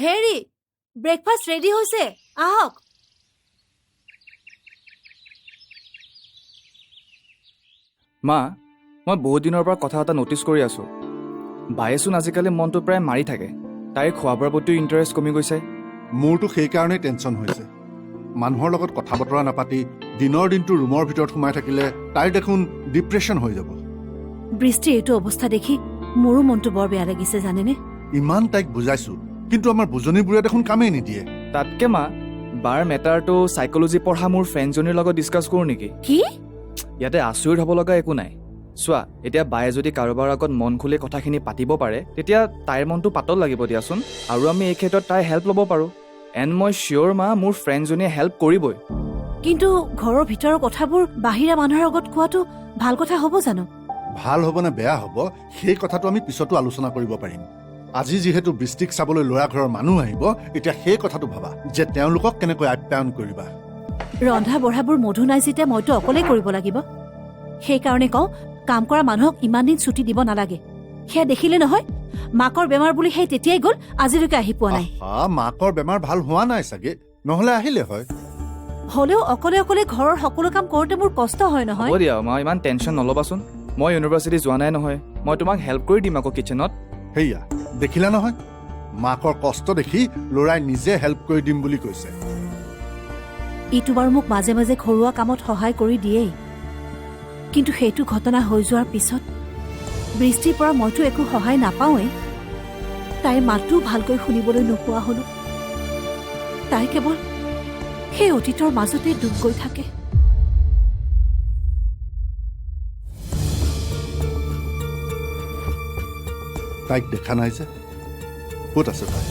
হেৰি breakfast ready হৈছে, আহক। মা, মই বহুত দিনৰ পৰা কথা এটা ন'টিছ কৰি আছোঁ। বায়েচোন আজিকালি মনটো প্ৰায় মাৰি থাকে। তাইৰ খোৱা বোৱাৰ প্ৰতিও ইণ্টাৰেষ্ট কমি গৈছে। মোৰতো সেইকাৰণেই টেনশ্যন হৈছে। মানুহৰ লগত কথা বতৰা নাপাতি দিনৰ দিনটো ৰুমৰ ভিতৰত সোমাই থাকিলে তাইৰ দেখোন ডিপ্ৰেশ্যন হৈ যাব। বৃষ্টিৰ এইটো অৱস্থা দেখি মোৰো মনটো বৰ বেয়া লাগিছে জানেনে। ইমান তাইক বুজাইছো, কিন্তু আমাৰ বুজনিবোৰে দেখোন কামেই নিদিয়ে। তাতকে মা, বাৰ মেটাৰটো চাইক'লজি পঢ়া মোৰ ফ্ৰেণ্ডজনীৰ লগত ডিছকাছ কৰোঁ নেকি? কি? ইয়াতে আচৰিত হ'ব লগা একো নাই। চোৱা, এতিয়া বায়ে যদি কাৰোবাৰ আগত মন খুলি কথাখিনি পাতিব পাৰে, তেতিয়া তাইৰ মনটো পাতল লাগিব দিয়াচোন। আৰু আমি এই ক্ষেত্ৰত তাইৰ হেল্প ল'ব পাৰোঁ। এণ্ড মই চিয়'ৰ মা, মোৰ ফ্ৰেণ্ডজনীয়ে হেল্প কৰিবই। কিন্তু ঘৰৰ ভিতৰৰ কথাবোৰ বাহিৰা মানুহৰ আগত কোৱাটো ভাল কথা হ'ব জানো? ভাল হ'ব নে বেয়া হ'ব সেই কথাটো আমি পিছতো আলোচনা কৰিব পাৰিম। আজি যিহেতু বৃষ্টিক চাবলৈ ল'ৰা ঘৰৰ মানুহ আহিব, এতিয়া সেই কথাটো ভাবা যে তেওঁলোকক কেনেকৈ আপ্যায়ন কৰিবা। ৰন্ধা বঢ়াবোৰ মধু নাই যেতিয়া মইতো অকলেই কৰিব লাগিব। সেইকাৰণে কওঁ, কাম কৰা মানুহক ইমান দিন ছুটি দিব নালাগে। সেয়া দেখিলে নহয়, মাকৰ বেমাৰ বুলি সেই তেতিয়াই গ'ল, আজিলৈকে আহি পোৱা নাই। মাকৰ বেমাৰ ভাল হোৱা নাই চাগে, নহ'লে আহিলে হয়। হ'লেও অকলে অকলে ঘৰৰ সকলো কাম কৰোঁতে মোৰ কষ্ট হয় নহয়। হ'ব দিয়া মা, ইমান টেনশ্যন নল'বাচোন। মই ইউনিভাৰ্চিটি যোৱা নাই নহয়, মই তোমাক হেল্প কৰি দিম আকৌ কিটচেনত। সেয়া দেখিলা নহয়, মাকৰ কষ্ট দেখি ল'ৰাই নিজে হেল্প কৰি দিম বুলি কৈছে। ইটো বাৰু মোক মাজে মাজে ঘৰুৱা কামত সহায় কৰি দিয়েই, কিন্তু সেইটো ঘটনা হৈ যোৱাৰ পিছত বৃষ্টিৰ পৰা মইতো একো সহায় নাপাওঁৱেই। তাইৰ মাতটোও ভালকৈ শুনিবলৈ নোপোৱা হলো। তাই কেৱল সেই অতীতৰ মাজতে ডুব গৈ থাকে। তাইক দেখা নাই যে, ক'ত আছে তাই?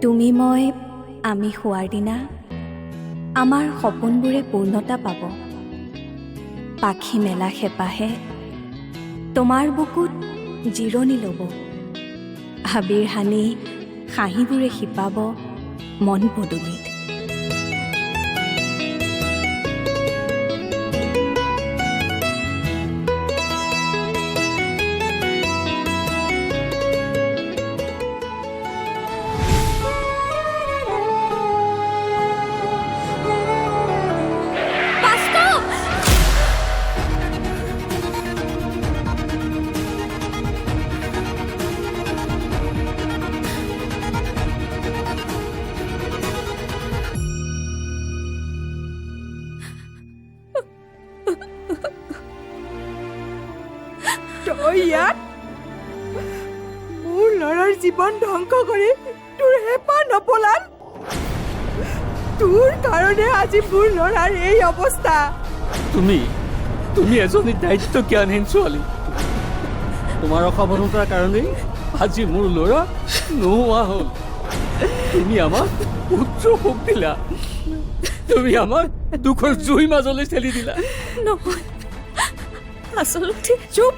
তুমি মই আমি শোৱাৰ দিনা আমাৰ সপোনবোৰে পূৰ্ণতা পাব। পাখি মেলা হেঁপাহে তোমাৰ বুকুত জিৰণি ল'ব। আবিৰ সানি হাঁহিবোৰে শিপাব মন পদূলিত। তই ইয়াত মোৰ ল'ৰাৰ জীৱন ধ্বংস কৰি তোৰ হেঁপাহ নপলাল। তোৰ কাৰণে আজি মোৰ ল'ৰাৰ এই অৱস্থা। তুমি এজনী দায়িত্বজ্ঞানহীন ছোৱালী। তোমাৰ অসাৱধানতাৰ কাৰণেই আজি মোৰ ল'ৰা নোহোৱা হ'ল। তুমি আমাক পুত্ৰ সুখ দিলা, তুমি আমাক দুখৰ জুই মাজলৈ ঠেলি দিলা। নহয়, আচলতে চুপ,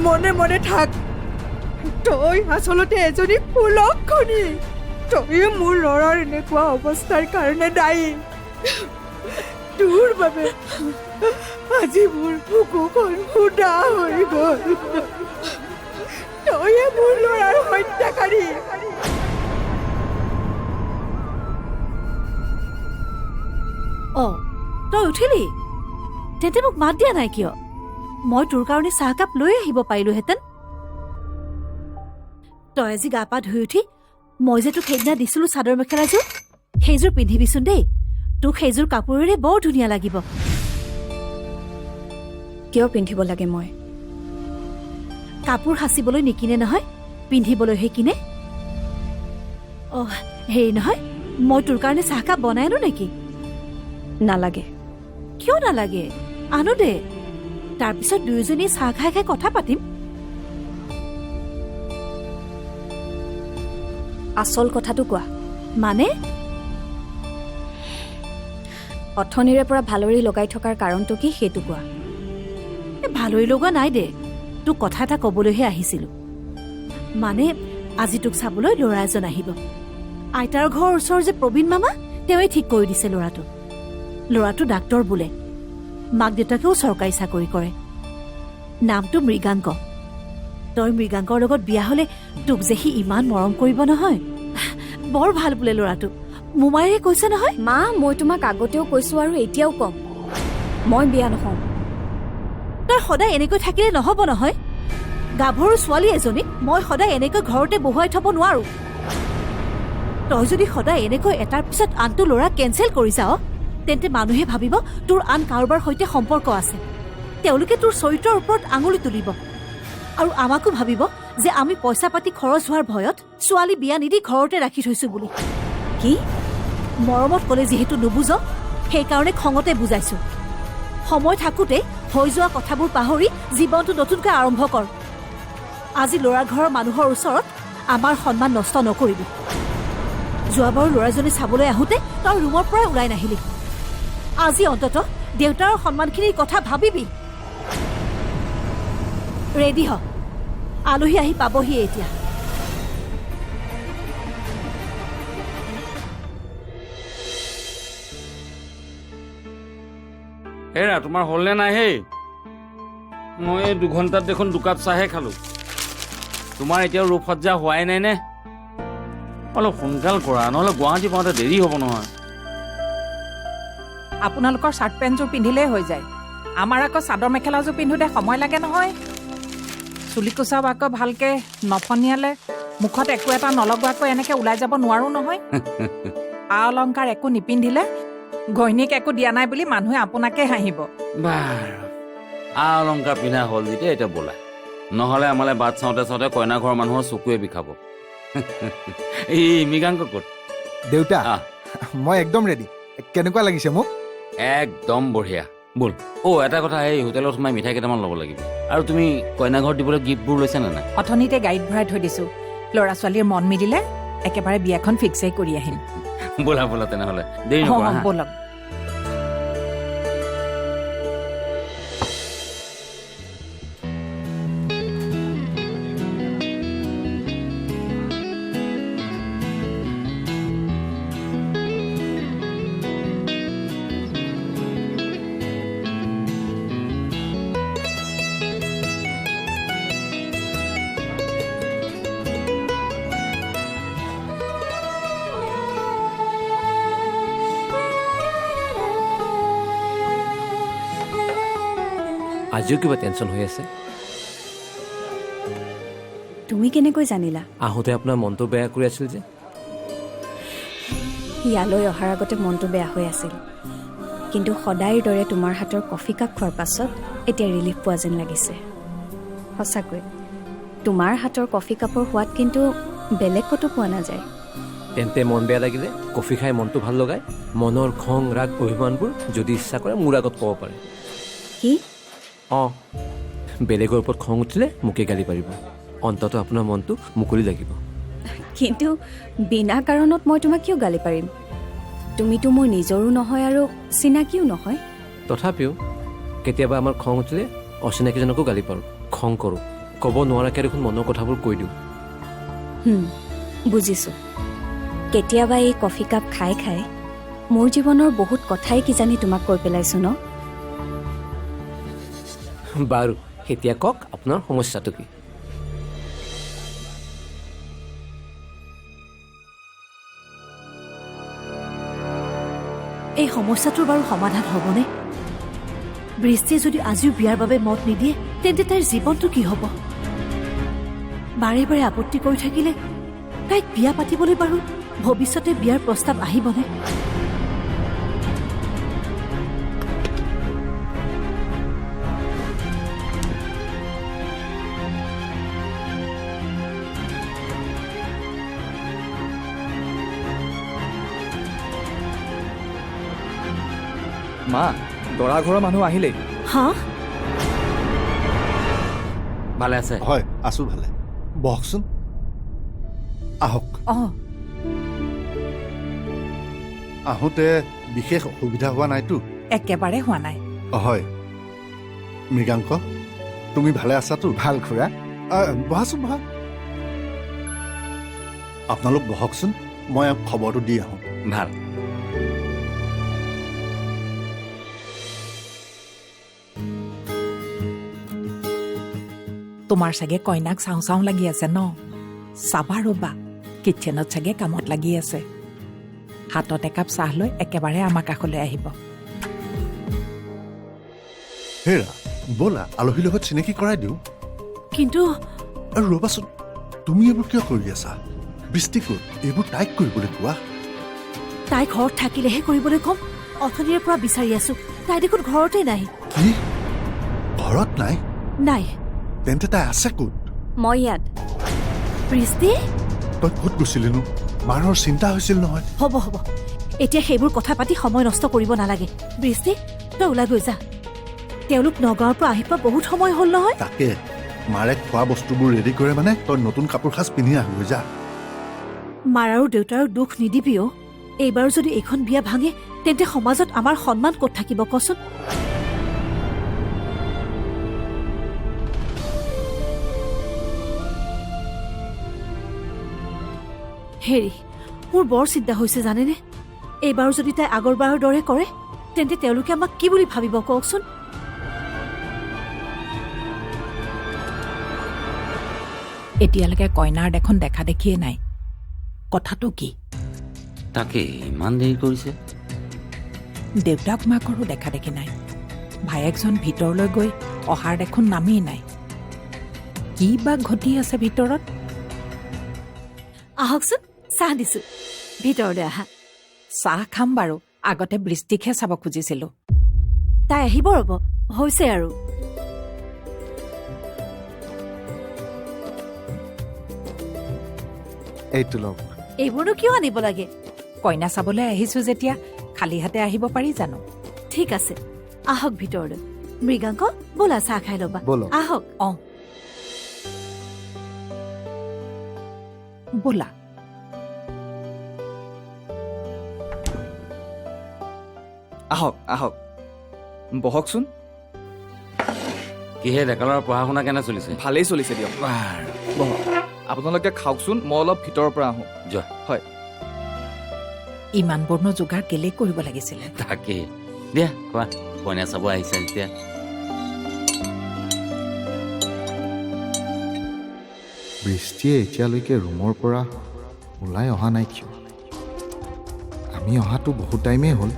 মনে মনে থাক। তই আচলতে এজনী কুলক্ষণী। তই মোৰ ল'ৰাৰ এনেকুৱা অৱস্থাৰ কাৰণে দায়ী। তোৰ বাবে আজি মোৰ বুকুখন ফুটা হৈ গ'ল। তয়ে মোৰ ল'ৰাৰ হত্যাকাৰী। অ', তই উঠিলি? তেন্তে মোক মাত দিয়া নাই কিয়? মই তোৰ কাৰণে চাহকাপ লৈ আহিব পাৰিলোহেঁতেন। তই আজি গা পা ধুই উঠি মই যে তোক সেইদিনা দিছিলো চাদৰ মেখেলাযোৰ, সেইযোৰ পিন্ধিবিচোন দেই। তোক সেইযোৰ কাপোৰেৰে বৰ ধুনীয়া লাগিব। কিয় পিন্ধিব লাগে মই? কাপোৰ সাঁচিবলৈ নিকিনে নহয়, পিন্ধিবলৈহে কিনে। অ', হেৰি নহয়, মই তোৰ কাৰণে চাহকাপ বনাই আনো নেকি? নালাগে। কিয় নালাগে? আনো দে। তাৰপিছত দুয়োজনী চাহ খাই খাই কথা পাতিম। আচল কথাটো কোৱা। মানে? অথনিৰে পৰা ভালৰি লগাই থকাৰ কাৰণটো কি সেইটো কোৱা। ভালৰি লগোৱা নাই দে, তোক কথা এটা ক'বলৈহে আহিছিলো। মানে আজি তোক চাবলৈ ল'ৰা এজন আহিব। আইতাৰ ঘৰৰ ওচৰৰ যে প্ৰবীণ মামা, তেওঁৱে ঠিক কৰি দিছে ল'ৰাটো। ল'ৰাটো ডাক্তৰ বোলে, মাক দেউতাকেও চৰকাৰী চাকৰি কৰে। নামটো মৃগাংক। তই মৃগাংকৰ লগত বিয়া হলে তোক যে সি ইমান মৰম কৰিব নহয়। বৰ ভাল বোলে ল'ৰাটো, মোমায়েৰে কৈছে নহয়। মা, মই তোমাক আগতেও কৈছো আৰু এতিয়াও কম, মই বিয়া নহওঁ। তই সদায় এনেকৈ থাকিলে নহব নহয়। গাভৰু ছোৱালী এজনীক মই সদায় এনেকৈ ঘৰতে বহুৱাই থব নোৱাৰো। তই যদি সদায় এনেকৈ এটাৰ পিছত আনটো ল'ৰা কেঞ্চেল কৰি যাৱ, তেন্তে মানুহে ভাবিব তোৰ আন কাৰোবাৰ সৈতে সম্পৰ্ক আছে। তেওঁলোকে তোৰ চৰিত্ৰৰ ওপৰত আঙুলি তুলিব আৰু আমাকো ভাবিব যে আমি পইচা পাতি খৰচ হোৱাৰ ভয়ত ছোৱালী বিয়া নিদি ঘৰতে ৰাখি থৈছো বুলি। কি মৰমত কলে যিহেতু নুবুজ, সেইকাৰণে খঙতে বুজাইছো। সময় থাকোঁতে হৈ যোৱা কথাবোৰ পাহৰি জীৱনটো নতুনকৈ আৰম্ভ কৰ। আজি ল'ৰা ঘৰৰ মানুহৰ ওচৰত আমাৰ সন্মান নষ্ট নকৰিবি। যোৱাবাৰ ল'ৰাজনে চাবলৈ আহোঁতে তই ৰুমৰ পৰাই ওলাই নাহিলি। আজি অন্তত দেউতাৰ সন্মানখিনিৰ কথা ভাবিবি। ৰেডি হ, আলহী আহি পাবহি এতিয়া। হেৰা, তোমাৰ হ'লনে নাই? হেই, মই 2 ঘণ্টাত দেখোন 2 কাপ চাহে খালো। তোমাৰ এতিয়াও ৰূপসজ্জা হোৱাই নাই নে? অলপ সোনকাল কৰা, নহ'লে গুৱাহাটী পাওঁতে দেৰি হ'ব নহয়। আপোনালোকৰ চাৰ্ট পেণ্টযোৰ পিন্ধিলেই হৈ যায়। আমাৰ আকৌ চাদৰ মেখেলাযোৰ পিন্ধোতে সময় লাগে নহয়। চুলি কোচাও আকৌ ভালকে নফনিয়ালে মুখত একো এটা নলগোৱাকৈ এনেকে ওলাই যাব নোৱাৰো নহয়। আ অলংকাৰ একো নিপিন্ধিলে, ঘৈণীক একো দিয়া নাই বুলি মানুহে আপোনাকে হাঁহিব। বাৰু, আ অলংকাৰ পিন্ধা হ'ল যেতিয়া এতিয়া বোলা, নহ'লে আমালে বাট চাওঁতে চাওঁতে কইনা ঘৰৰ মানুহৰ চকুৱে বিষাব। এই মৃগাংক ক'ত? দেউতা, আহ। মই একদম ৰেডি। কেনেকুৱা লাগিছে মোক? একদম বঢ়িয়া। ব'ল। এটা কথা, এই হোটেলত সোমাই মিঠাই কেইটামান ল'ব লাগিব। আৰু তুমি কইনা ঘৰত দিবলৈ গিফ্টবোৰ লৈছা নে নাই? অথনিতে গাড়ীত ভৰাই থৈ দিছো। ল'ৰা ছোৱালীৰ মন মিলিলে একেবাৰে বিয়াখন ফিক্সেই কৰি আহিম। ব'লা ব'লা তেনেহ'লে, দেৰি নকৰা হা। ব'লক। আজিও কিবা টেনশ্যন হৈ আছে? তুমি কেনেকৈ জানিলা? আহোঁতে আপোনাৰ মনটো বেয়া কৰি আছিল যে। ইয়ালৈ অহাৰ আগতে মনটো বেয়া হৈ আছিল, কিন্তু সদায়ৰ দৰে তোমাৰ হাতৰ কফি কাপ খোৱাৰ পাছত এতিয়া ৰিলিফ পোৱা যেন লাগিছে। সঁচাকৈ তোমাৰ হাতৰ কফি কাপৰ সোৱাদ কিন্তু বেলেগ ক'তো পোৱা নাযায়। তেন্তে মন বেয়া লাগিলে কফি খাই মনটো ভাল লগাই মনৰ খং, ৰাগ, অভিমানবোৰ যদি ইচ্ছা কৰে মোৰ আগত ক'ব পাৰে। কি? অঁ, বেলেগৰ ওপৰত খং উঠিলে মোকে গালি পাৰিব। অন্ততঃ আপোনাৰ মনটো মুকলি লাগিব। কিন্তু বিনা কাৰণত মই তোমাক কিয় গালি পাৰিম? তুমিতো মোৰ নিজৰো নহয় আৰু চিনাকিও নহয়। তথাপিও কেতিয়াবা আমাৰ খং উঠিলে অচিনাকিজনকো গালি পাৰোঁ, খং কৰোঁ। ক'ব নোৱাৰাকৈ দেখোন মনৰ কথাবোৰ কৈ দিওঁ। বুজিছোঁ। কেতিয়াবা এই কফি কাপ খাই খাই মোৰ জীৱনৰ বহুত কথাই কিজানি তোমাক কৈ পেলাইছোঁ ন? বাৰু, এতিয়া কওক আপোনাৰ সমস্যাটো কি? এই সমস্যাটোৰ বাৰু সমাধান হ'বনে? বৃষ্টিয়ে যদি আজিও বিয়াৰ বাবে মত নিদিয়ে, তেন্তে তাইৰ জীৱনটো কি হ'ব? বাৰে বাৰে আপত্তি কৰি থাকিলে তাইক বিয়া পাতিবলৈ বাৰু ভৱিষ্যতে বিয়াৰ প্ৰস্তাৱ আহিবনে? মা, দৰা ঘৰৰ মানুহ আহিলেই। হা? ভালে আছে? হয়, আছো ভালে। বহকচোন, আহক। আহোঁতে বিশেষ অসুবিধা হোৱা নাইতো? একেবাৰে হোৱা নাই। হয়। মৃগাংক, তুমি ভালে আছাতো? ভাল খুৰা। বহাচোন, বহা। আপোনালোক বহকচোন, মই খবৰটো দি আহোঁ। ভাল। তোমাৰ চাগে কইনাক চাওঁ চাওঁ লাগি আছে ন? চাবা ৰ'বা, কিটচেনত চাগে কামত লাগি আছে। হাতত একাপ চাহ লৈ একেবাৰে আমাৰ কাষলৈ আহিব। হেৰা, ব'লা আলহীৰ লগত চিনাকি কৰাই দিওঁ। কিন্তু আৰু ৰ'বাচোন, তুমি এইবোৰ কিয় কৰি আছা? বৃষ্টি ক'ত? এইবোৰ তাইক কৰিবলৈ কোৱা। তাই ঘৰত থাকিলেহে কৰিবলৈ ক'ম। অথনিৰে পৰা বিচাৰি আছো, তাই দেখোন ঘৰতে নাই। কি? ঘৰত নাই? নাই। তেন্তে তাই আছে ক'ত? মই ইয়াত। বৃষ্টি, তই ক'ত গৈছিলিনো? মাৰৰ চিন্তা হৈছিল নহয়। হ'ব হ'ব, এতিয়া সেইবোৰ কথা পাতি সময় নষ্ট কৰিব নালাগে। বৃষ্টি, তই ওলাই গৈ যা। তেওঁলোক নগাঁৱৰ পৰা আহি পোৱা বহুত সময় হ'ল নহয়। তাকে মাৰে খোৱা বস্তুবোৰ ৰেডি কৰে মানে তই নতুন কাপোৰ সাজ পিন্ধি আহিব যা। মাৰ আৰু দেউতাৰ দুখ নিদিবি অ'। এইবাৰ যদি এইখন বিয়া ভাঙে তেন্তে সমাজত আমাৰ সন্মান ক'ত থাকিব কচোন? হেৰি, মোৰ বৰ চিন্তা হৈছে জানেনে? এইবাৰ যদি তাই আগৰবাৰৰ দৰে কৰে তেন্তে তেওঁলোকে আমাক কি বুলি ভাবিব কওকচোন? এতিয়ালৈকে কইনাৰ দেখোন দেখা দেখিয়ে নাই। কথাটো কি? তাকে ইমান দেৰি কৰিছে। দেউতাক মাকৰো দেখা দেখি নাই। ভায়েকজন ভিতৰলৈ গৈ অহাৰ দেখোন নামেই নাই। কি বা ঘটি আছে ভিতৰত? আহকচোন, চাহ দিছো, ভিতৰলৈ আহা। চাহ খাম বাৰু, আগতে বৃষ্টিকহে চাব খুজিছিলো। তাই আহিব ৰ'ব, হৈছে আৰু। এইটো লওক। এইবোৰনো কিয় আনিব লাগে? কইনা চাবলৈ আহিছো যেতিয়া খালী হাতে আহিব পাৰি জানো? ঠিক আছে, আহক ভিতৰলৈ। মৃগাংক, ব'লা চাহ খাই ল'বা। ব'লক। আহক। অঁ, ব'লা। আহক আহক, বহকচোন। কিহে ডেকালৰ পঢ়া শুনা কেনে চলিছে? ভালেই চলিছে দিয়ক। বহক, আপোনালোকে খাওকচোন, মই অলপ ভিতৰৰ পৰা আহোঁ। যোৱা। হয়। ইমানবোৰনো যোগাৰ কেলে কৰিব লাগিছিলে? তাকেই দিয়া, কোৱা কইনা চাব আহিছা যেতিয়া। বৃষ্টিয়ে এতিয়ালৈকে ৰুমৰ পৰা ওলাই অহা নাই কিয়? আমি অহাটো বহুত টাইমেই হ'ল,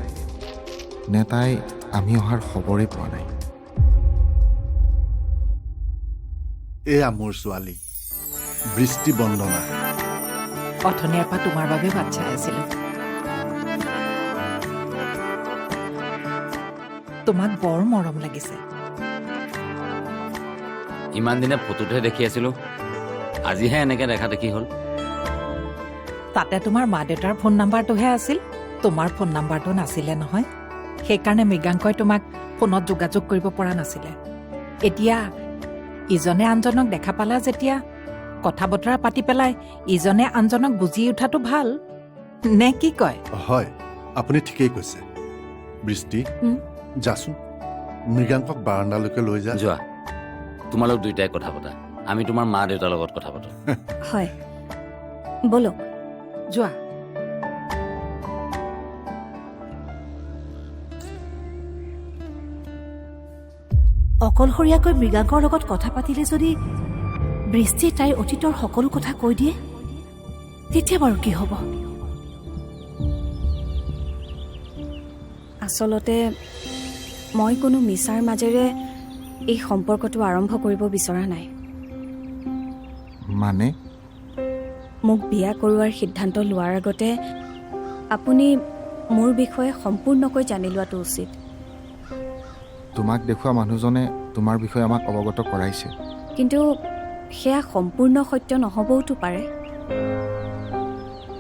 নে তাই আমি অহাৰ খবৰেই পোৱা নাই? এয়া মোৰ ছোৱালী বৃষ্টি বন্দনা। অথনিয়াৰ পৰা তোমাৰ বাবে বাট চাই আছিলো। তোমাক বৰ মৰম লাগিছে। ইমান দিনে ফটোতহে দেখি আছিলো, আজিহে এনেকে দেখা দেখি হ'ল। তাতে তোমাৰ মা দেউতাৰ ফোন নাম্বাৰটোহে আছিল, তোমাৰ ফোন নাম্বাৰটো নাছিলে নহয়। সেইকাৰণে মৃগাংকই তোমাক ফোনত যোগাযোগ কৰিব পৰা নাছিলে। এতিয়া ইজনে আনজনক দেখা পালা যেতিয়া কথা বতৰা পাতি পেলাই ইজনে আনজনক বুজি উঠাটো ভাল, নে কি কয়? হয়, আপুনি ঠিকেই কৈছে। বৃষ্টি, যাচোন মৃগাংকক বাৰাণ্ডালৈকে লৈ যা। যোৱা, তোমালোক দুইটাই কথা পতা, আমি তোমাৰ মা দেউতাৰ লগত কথা পাতো। হয়, ব'লক। যোৱা। অকলশৰীয়াকৈ মৃগাংকৰ লগত কথা পাতিলে যদি বৃষ্টিয়ে তাইৰ অতীতৰ সকলো কথা কৈ দিয়ে তেতিয়া বাৰু কি হ'ব? আচলতে মই কোনো মিছাৰ মাজেৰে এই সম্পৰ্কটো আৰম্ভ কৰিব বিচৰা নাই। মানে মোক বিয়া কৰোৱাৰ সিদ্ধান্ত লোৱাৰ আগতে আপুনি মোৰ বিষয়ে সম্পূৰ্ণকৈ জানি লোৱাটো উচিত। তোমাক দেখুওৱা মানুহজনে তোমাৰ বিষয়ে আমাক অৱগত কৰাইছে, কিন্তু সেয়া সম্পূৰ্ণ সত্য নহ'বওতো পাৰে।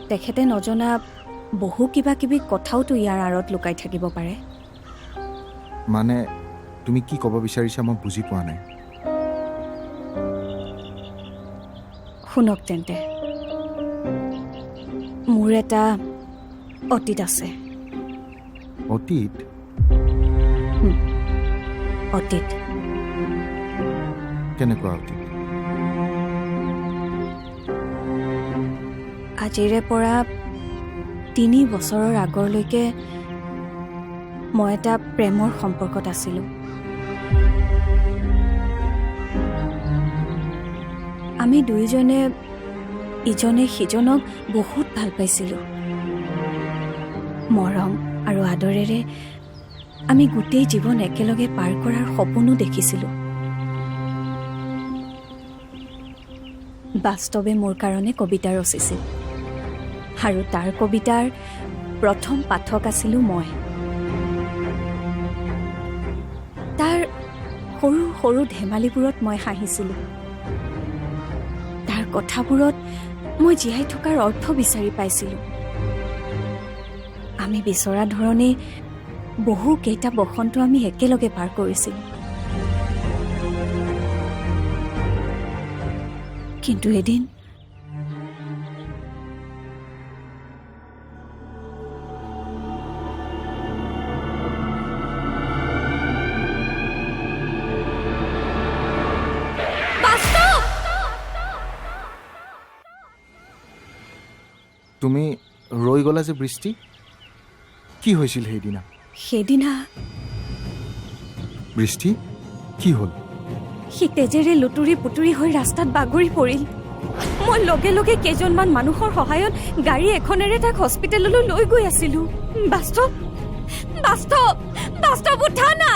তেখেতে নজনা বহু কিবা কিবি কথাওতো ইয়াৰ আঁৰত লুকাই থাকিব পাৰে। মানে তুমি কি ক'ব বিচাৰিছা মই বুজি পোৱা নাই। শুনক তেন্তে, মোৰ এটা অতীত আছে। অতীত? অতীত কেনেকুৱা অতীত? আজিৰে পৰা 3 বছৰৰ আগলৈকে মই এটা প্ৰেমৰ সম্পৰ্কত আছিলোঁ। আমি দুয়োজনে ইজনে সিজনক বহুত ভাল পাইছিলোঁ। মৰম আৰু আদৰেৰে আমি গোটেই জীৱন একেলগে পাৰ কৰাৰ সপোনো দেখিছিলোঁ। বাস্তৱে মোৰ কাৰণে কবিতা ৰচিছিল আৰু তাৰ কবিতাৰ প্ৰথম পাঠক আছিলোঁ মই। তাৰ সৰু সৰু ধেমালিবোৰত মই হাঁহিছিলোঁ। তাৰ কথাবোৰত মই জীয়াই থকাৰ অৰ্থ বিচাৰি পাইছিলোঁ। আমি বিচৰা ধৰণে বহুকেইটা বসন্ত আমি একেলগে পাৰ কৰিছিলোঁ। কিন্তু এদিন তুমি ৰৈ গ'লা যে বৃষ্টি, কি হৈছিল সেইদিনা বৃষ্টি? কি হ'ল? সি তেজেৰে লুতুৰি পুতুৰি হৈ ৰাস্তাত বাগৰি পৰিল। মই লগে লগে কেইজনমান মানুহৰ সহায়ত গাড়ী এখনেৰে তাক হস্পিটেললৈ লৈ গৈ আছিলোঁ। বাস্তৱ বাস্তৱ বাস্তৱ উঠা না,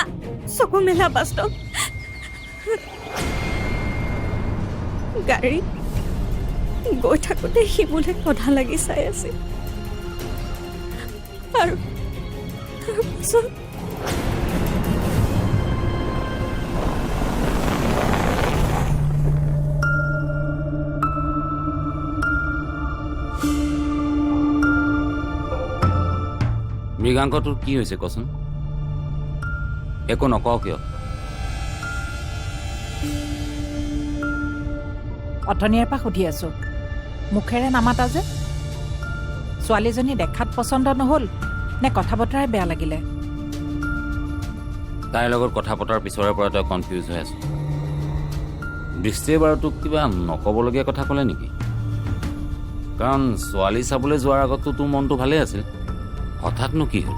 চকু মেলা বাস্তৱ। গাড়ী গৈ থাকোঁতে সি মোলে কধা লাগি চাই আছিল। আৰু তাৰপিছত মৃগাংকটোৰ কি হৈছে কচোন? একো নকওঁ কিয়? অথনিয়াৰ পৰা সুধি আছো, মুখেৰে নামাতা যে? ছোৱালীজনী দেখাত পচন্দ নহ'ল নে কথা বতৰাই বেয়া লাগিলে? তাইৰ লগত কথা পতাৰ পিছৰে পৰা তই কনফিউজ হৈ আছ। বৃষ্টিয়ে বাৰু তোক কিবা নক'বলগীয়া কথা ক'লে নেকি? কাৰণ ছোৱালী চাবলৈ যোৱাৰ আগততো তোৰ মনটো ভালেই আছিল, হঠাৎনো কি হ'ল?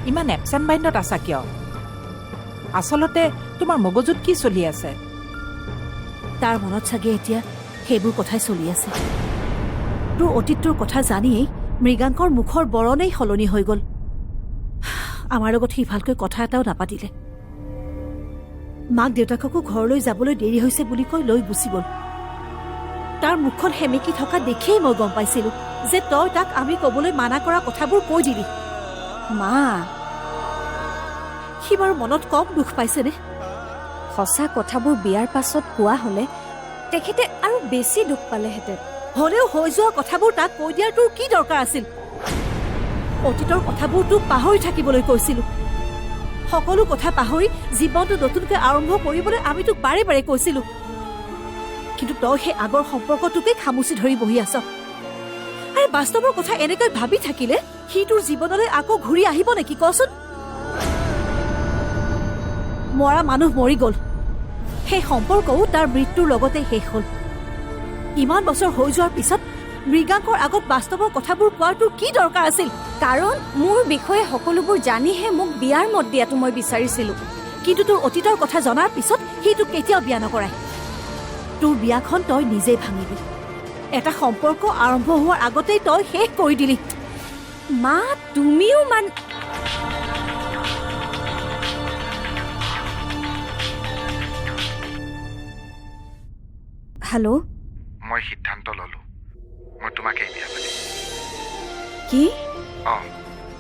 ইমান এবচেণ্ট মাইণ্ডত আছা কিয়? আচলতে তোমাৰ মগজুত কি চলি আছে? তাৰ মনত চাগে এতিয়া সেইবোৰ কথাই চলি আছে। তোৰ অতীতটোৰ কথা জানিয়েই মৃগাংকৰ মুখৰ বৰণেই সলনি হৈ গ'ল। আমাৰ লগত সি ভালকৈ কথা এটাও নাপাতিলে। মাক দেউতাককো ঘৰলৈ যাবলৈ দেৰি হৈছে বুলি কৈ লৈ গুচি গ'ল। তাৰ মুখখন সেমেকি থকা দেখিয়েই মই গম পাইছিলোঁ যে তই তাক আমি ক'বলৈ মানা কৰা কথাবোৰ কৈ দিলি। মা, সি বাৰু মনত কম দুখ পাইছেনে? সঁচা কথাবোৰ বিয়াৰ পাছত কোৱা হ'লে তেখেতে আৰু বেছি দুখ পালেহেঁতেন। হ'লেও হৈ যোৱা কথাবোৰ তাক কৈ দিয়াৰ তোৰ কি দৰকাৰ আছিল? অতীতৰ কথাবোৰ তোক পাহৰি থাকিবলৈ কৈছিলোঁ। সকলো কথা পাহৰি জীৱনটো নতুনকৈ আৰম্ভ কৰিবলৈ আমি তোক বাৰে বাৰে কৈছিলোঁ। কিন্তু তই সেই আগৰ সম্পৰ্কটোকেই খামুচি ধৰি বহি আছ। আৰে বাস্তৱৰ কথা এনেকৈ ভাবি থাকিলে সি তোৰ জীৱনলৈ আকৌ ঘূৰি আহিব নেকি কচোন? মৰা মানুহ মৰি গ'ল, সেই সম্পৰ্কও তাৰ মৃত্যুৰ লগতে শেষ হ'ল। ইমান বছৰ হৈ যোৱাৰ পিছত মৃগাংকৰ আগত বাস্তৱৰ কথাবোৰ কোৱাৰ তোৰ কি দৰকাৰ আছিল? কাৰণ মোৰ বিষয়ে সকলোবোৰ জানিহে মোক বিয়াৰ মত দিয়াটো মই বিচাৰিছিলোঁ। কিন্তু তোৰ অতীতৰ কথা জনাৰ পিছত সি তোক কেতিয়াও বিয়া নকৰায়। তোৰ বিয়াখন তই নিজেই ভাঙিলি। এটা সম্পৰ্ক আৰম্ভ হোৱাৰ আগতেই তই শেষ কৰি দিলি। মা, তুমিও হেল্ল', মই সিদ্ধান্ত ল'লো, মই তোমাকেই বিয়া পাতিম। কি?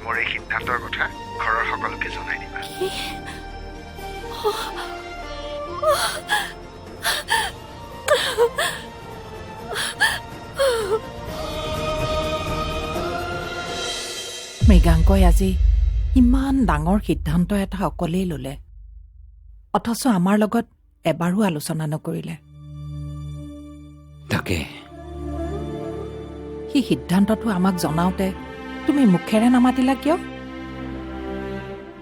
মোৰ এই সিদ্ধান্তৰ কথা ঘৰৰ সকলোকে জনাই দিবা। মৃগাংকই আজি ইমান ডাঙৰ সিদ্ধান্ত এটা অকলেই ল'লে, অথচ আমাৰ লগত এবাৰো আলোচনা নকৰিলে। তাকে সি সিদ্ধান্তটো আমাক জনাওঁতে তুমি মুখেৰে নামাতিলা কিয়?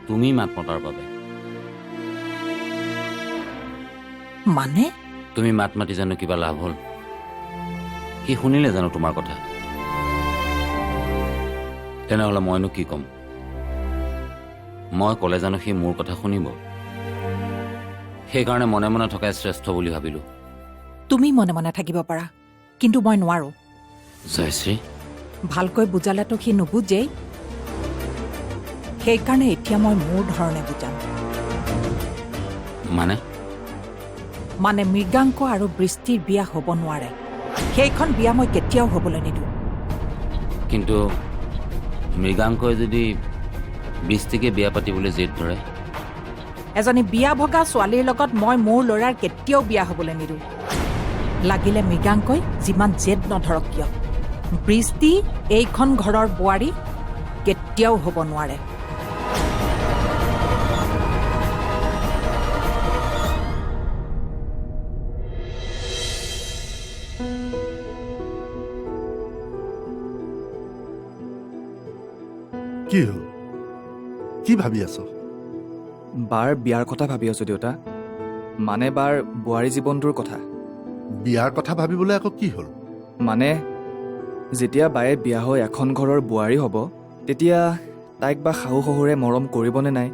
তুমি মাত মতাৰ বাবে। মানে? তুমি মাত মাতি জানো কিবা লাভ হ'ল? সি শুনিলে জানো তোমাৰ কথা? তেনেহ'লে মইনো কি ক'ম? মই ক'লে জানো সি মোৰ কথা শুনিব? সেইকাৰণে মনে মনে থকাই শ্ৰেষ্ঠ বুলি ভাবিলোঁ। তুমি মনে মনে থাকিব পাৰা, কিন্তু মই নোৱাৰো। জয়শ্ৰী, ভালকৈ বুজালেতো সি নুবুজেই। সেইকাৰণে এতিয়া মই মোৰ ধৰণে বুজাম। মানে মৃগাংক আৰু বৃষ্টিৰ বিয়া হ'ব নোৱাৰে। সেইখন বিয়া মই কেতিয়াও হ'বলৈ নিদিওঁ। কিন্তু মৃগাংকই যদি বৃষ্টিকে বিয়া পাতিবলৈ জেদ ধৰে? এজনী বিয়া ভগা ছোৱালীৰ লগত মই মোৰ ল'ৰাৰ কেতিয়াও বিয়া হ'বলৈ নিদিওঁ। লাগিলে মৃগাংকই যিমান জেদ নধৰক কিয়, বৃষ্টি এইখন ঘৰৰ বোৱাৰী কেতিয়াও হ'ব নোৱাৰে। কি হ'ল? কি ভাবি আছ? বাৰ বিয়াৰ কথা ভাবি আছোঁ দেউতা। মানে বাৰ বোৱাৰী জীৱনটোৰ কথা। বিয়াৰ কথা ভাবিবলৈ আকৌ কি হ'ল? মানে যেতিয়া বায়ে বিয়া হৈ এখন ঘৰৰ বোৱাৰী হ'ব, তেতিয়া তাইক বা শাহু শহুৰে মৰম কৰিবনে নাই,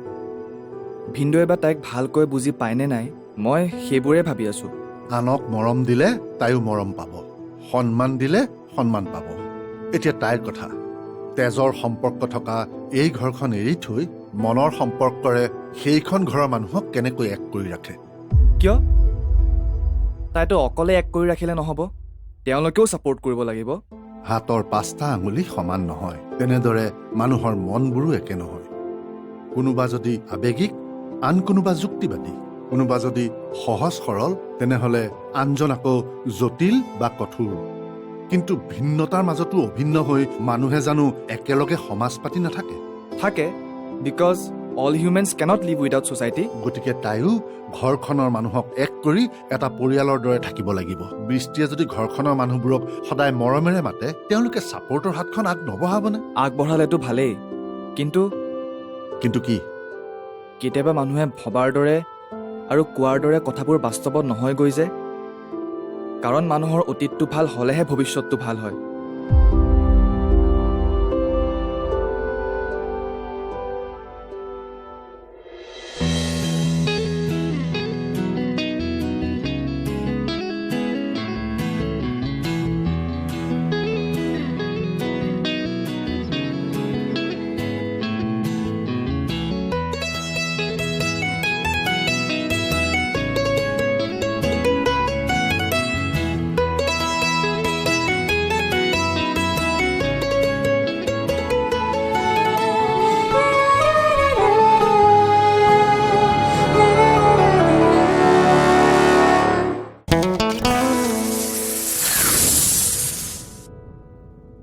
ভিনদৌৱে বা তাইক ভালকৈ বুজি পায়নে নাই, মই সেইবোৰে ভাবি আছোঁ। আনক মৰম দিলে তাইও মৰম পাব, সন্মান দিলে সন্মান পাব। এতিয়া তাইৰ কথা, তেজৰ সম্পৰ্ক থকা এই ঘৰখন এৰি থৈ মনৰ সম্পৰ্কৰে সেইখন ঘৰৰ মানুহক কেনেকৈ এক কৰি ৰাখে? কিয়? তাইতো অকলে এক কৰি ৰাখিলে নহ'ব, তেওঁলোকেও ছাপোৰ্ট কৰিব লাগিব। হাতৰ 5টা আঙুলি সমান নহয়, তেনেদৰে মানুহৰ মনবোৰো একে নহয়। কোনোবা যদি আৱেগিক, আন কোনোবা যুক্তিবাদী। কোনোবা যদি সহজ সৰল, তেনেহ'লে আনজন আকৌ জটিল বা কঠোৰ। কিন্তু ভিন্নতাৰ মাজতো অভিন্ন হৈ মানুহে জানো একেলগে সমাজ পাতি নাথাকে? থাকে, because all humans can't live without society. গতিকে তাইও ঘৰখনৰ মানুহক এক কৰি এটা পৰিয়ালৰ দৰে থাকিব লাগিব। বৃষ্টিয়ে যদি ঘৰখনৰ মানুহবোৰক সদায় মৰমেৰে মাতে, তেওঁলোকে ছাপোৰ্টৰ হাতখন আগ নবঢ়াবনে? আগবঢ়ালেতো ভালেই, কিন্তু কি? কেতিয়াবা মানুহে ভবাৰ দৰে আৰু কোৱাৰ দৰে কথাবোৰ বাস্তৱত নহয়গৈ যে। কাৰণ মানুহৰ অতীতটো ভাল হ'লেহে ভৱিষ্যতটো ভাল হয়।